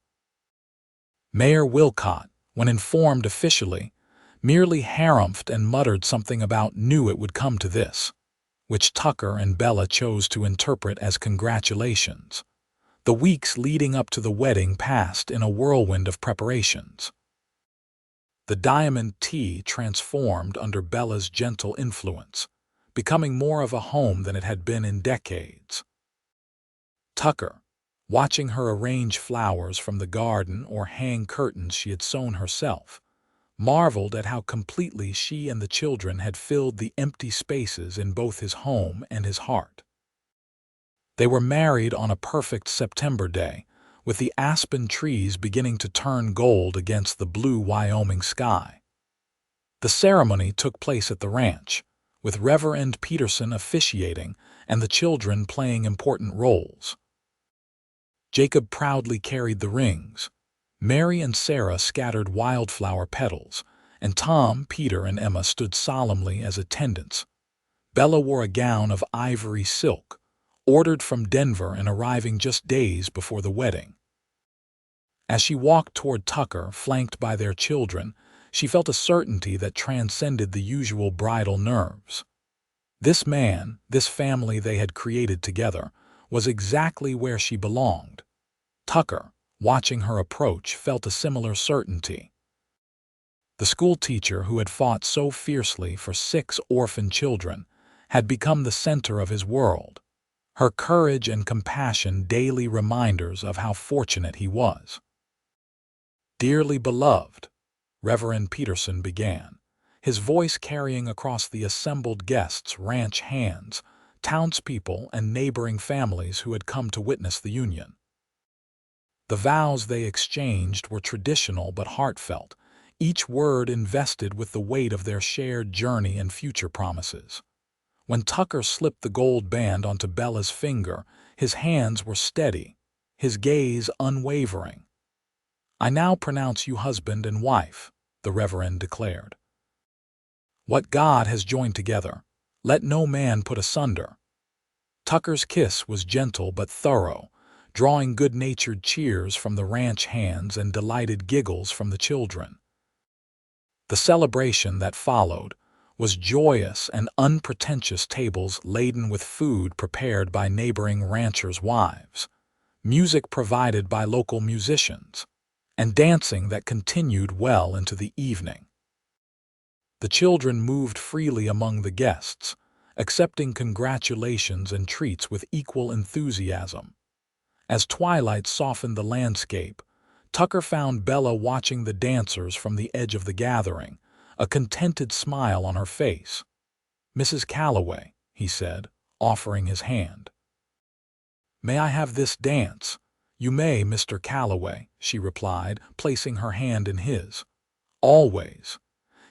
Mayor Wilcott, when informed officially, merely harumphed and muttered something about "knew it would come to this," which Tucker and Bella chose to interpret as congratulations. The weeks leading up to the wedding passed in a whirlwind of preparations. The Diamond Tea transformed under Bella's gentle influence, becoming more of a home than it had been in decades. Tucker, watching her arrange flowers from the garden or hang curtains she had sewn herself, marveled at how completely she and the children had filled the empty spaces in both his home and his heart. They were married on a perfect September day, with the aspen trees beginning to turn gold against the blue Wyoming sky. The ceremony took place at the ranch, with Reverend Peterson officiating and the children playing important roles. Jacob proudly carried the rings, Mary and Sarah scattered wildflower petals, and Tom, Peter, and Emma stood solemnly as attendants. Bella wore a gown of ivory silk, ordered from Denver and arriving just days before the wedding. As she walked toward Tucker, flanked by their children, she felt a certainty that transcended the usual bridal nerves. This man, this family they had created together, was exactly where she belonged. Tucker, watching her approach, felt a similar certainty. The schoolteacher who had fought so fiercely for 6 orphan children had become the center of his world, her courage and compassion daily reminders of how fortunate he was. "Dearly beloved," Reverend Peterson began, his voice carrying across the assembled guests, ranch hands, townspeople, and neighboring families who had come to witness the union. The vows they exchanged were traditional but heartfelt, each word invested with the weight of their shared journey and future promises. When Tucker slipped the gold band onto Bella's finger, his hands were steady, his gaze unwavering. "I now pronounce you husband and wife," the Reverend declared. "What God has joined together, let no man put asunder." Tucker's kiss was gentle but thorough, drawing good-natured cheers from the ranch hands and delighted giggles from the children. The celebration that followed was joyous and unpretentious, tables laden with food prepared by neighboring ranchers' wives, music provided by local musicians, and dancing that continued well into the evening. The children moved freely among the guests, accepting congratulations and treats with equal enthusiasm. As twilight softened the landscape, Tucker found Bella watching the dancers from the edge of the gathering, a contented smile on her face. "Mrs. Calloway," he said, offering his hand. "May I have this dance?" "You may, Mr. Calloway," she replied, placing her hand in his. "Always."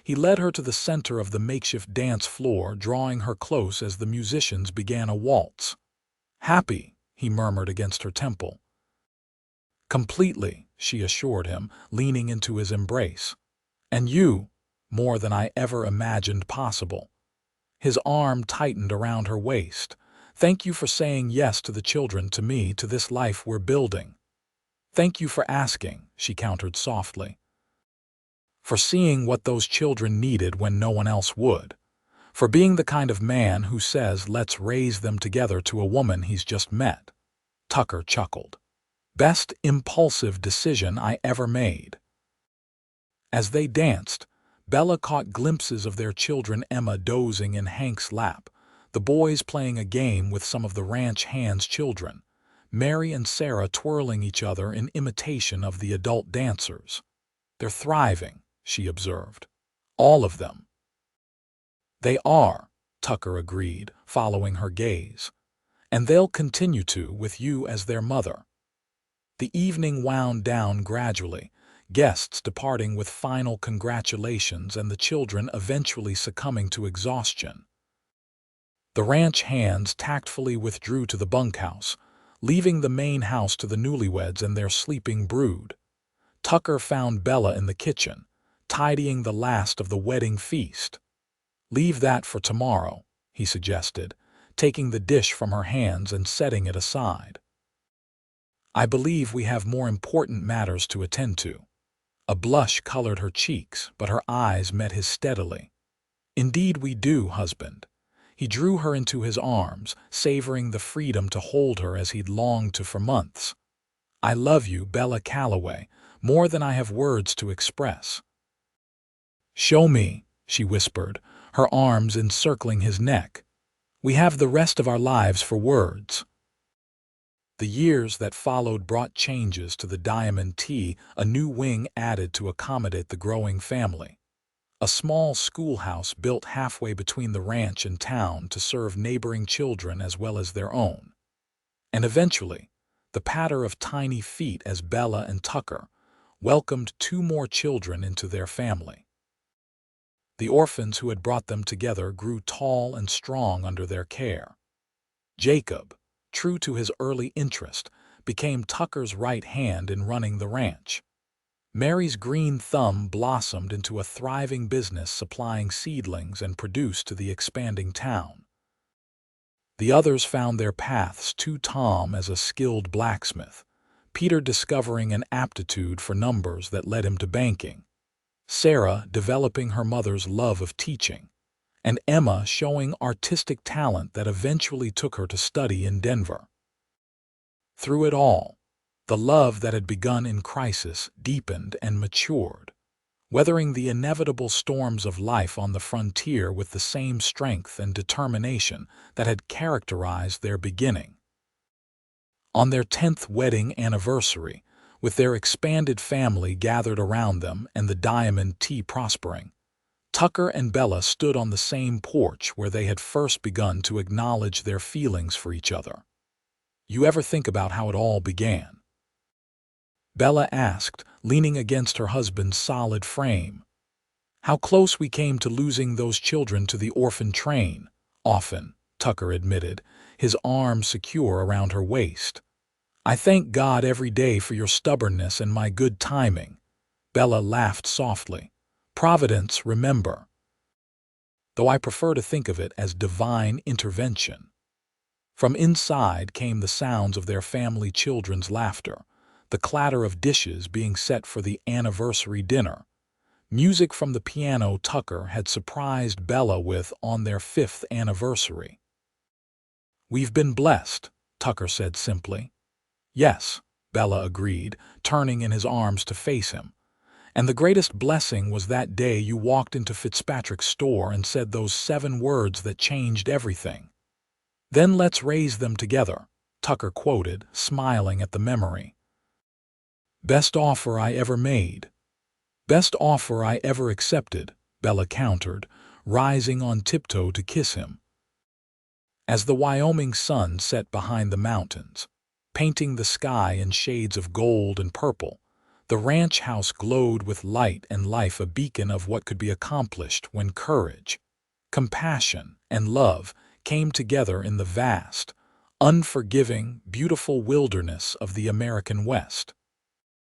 He led her to the center of the makeshift dance floor, drawing her close as the musicians began a waltz. "Happy," he murmured against her temple. "Completely," she assured him, leaning into his embrace. "And you, more than I ever imagined possible." His arm tightened around her waist. "Thank you for saying yes to the children, to me, to this life we're building." "Thank you for asking," she countered softly. "For seeing what those children needed when no one else would. For being the kind of man who says let's raise them together to a woman he's just met." Tucker chuckled. "Best impulsive decision I ever made." As they danced, Bella caught glimpses of their children, Emma dozing in Hank's lap, the boys playing a game with some of the ranch hands' children, Mary and Sarah twirling each other in imitation of the adult dancers. "They're thriving," she observed. "All of them." "They are," Tucker agreed, following her gaze. and they'll continue to with you as their mother. The evening wound down gradually, guests departing with final congratulations and the children eventually succumbing to exhaustion. The ranch hands tactfully withdrew to the bunkhouse, leaving the main house to the newlyweds and their sleeping brood. Tucker found Bella in the kitchen, tidying the last of the wedding feast. "Leave that for tomorrow," he suggested, taking the dish from her hands and setting it aside. "I believe we have more important matters to attend to." A blush colored her cheeks, but her eyes met his steadily. "Indeed we do, husband." He drew her into his arms, savoring the freedom to hold her as he'd longed to for months. "I love you, Bella Calloway, more than I have words to express." "Show me," she whispered, her arms encircling his neck. "We have the rest of our lives for words." The years that followed brought changes to the Diamond T, a new wing added to accommodate the growing family. A small schoolhouse built halfway between the ranch and town to serve neighboring children as well as their own. And eventually, the patter of tiny feet as Bella and Tucker welcomed 2 more children into their family. The orphans who had brought them together grew tall and strong under their care. Jacob, true to his early interest, became Tucker's right hand in running the ranch. Mary's green thumb blossomed into a thriving business supplying seedlings and produce to the expanding town. The others found their paths to Tom as a skilled blacksmith, Peter discovering an aptitude for numbers that led him to banking, Sarah developing her mother's love of teaching, and Emma showing artistic talent that eventually took her to study in Denver. Through it all, the love that had begun in crisis deepened and matured, weathering the inevitable storms of life on the frontier with the same strength and determination that had characterized their beginning. On their 10th wedding anniversary, with their expanded family gathered around them and the Diamond T prospering, Tucker and Bella stood on the same porch where they had first begun to acknowledge their feelings for each other. "You ever think about how it all began?" Bella asked, leaning against her husband's solid frame. "How close we came to losing those children to the orphan train." "Often," Tucker admitted, his arm secure around her waist. "I thank God every day for your stubbornness and my good timing." Bella laughed softly. "Providence, remember." Though I prefer to think of it as divine intervention. From inside came the sounds of their family children's laughter, the clatter of dishes being set for the anniversary dinner, music from the piano Tucker had surprised Bella with on their 5th anniversary. "We've been blessed," Tucker said simply. "Yes," Bella agreed, turning in his arms to face him. "And the greatest blessing was that day you walked into Fitzpatrick's store and said those 7 words that changed everything." "Then let's raise them together," Tucker quoted, smiling at the memory. "Best offer I ever made." "Best offer I ever accepted," Bella countered, rising on tiptoe to kiss him. As the Wyoming sun set behind the mountains, painting the sky in shades of gold and purple, the ranch house glowed with light and life, a beacon of what could be accomplished when courage, compassion, and love came together in the vast, unforgiving, beautiful wilderness of the American West.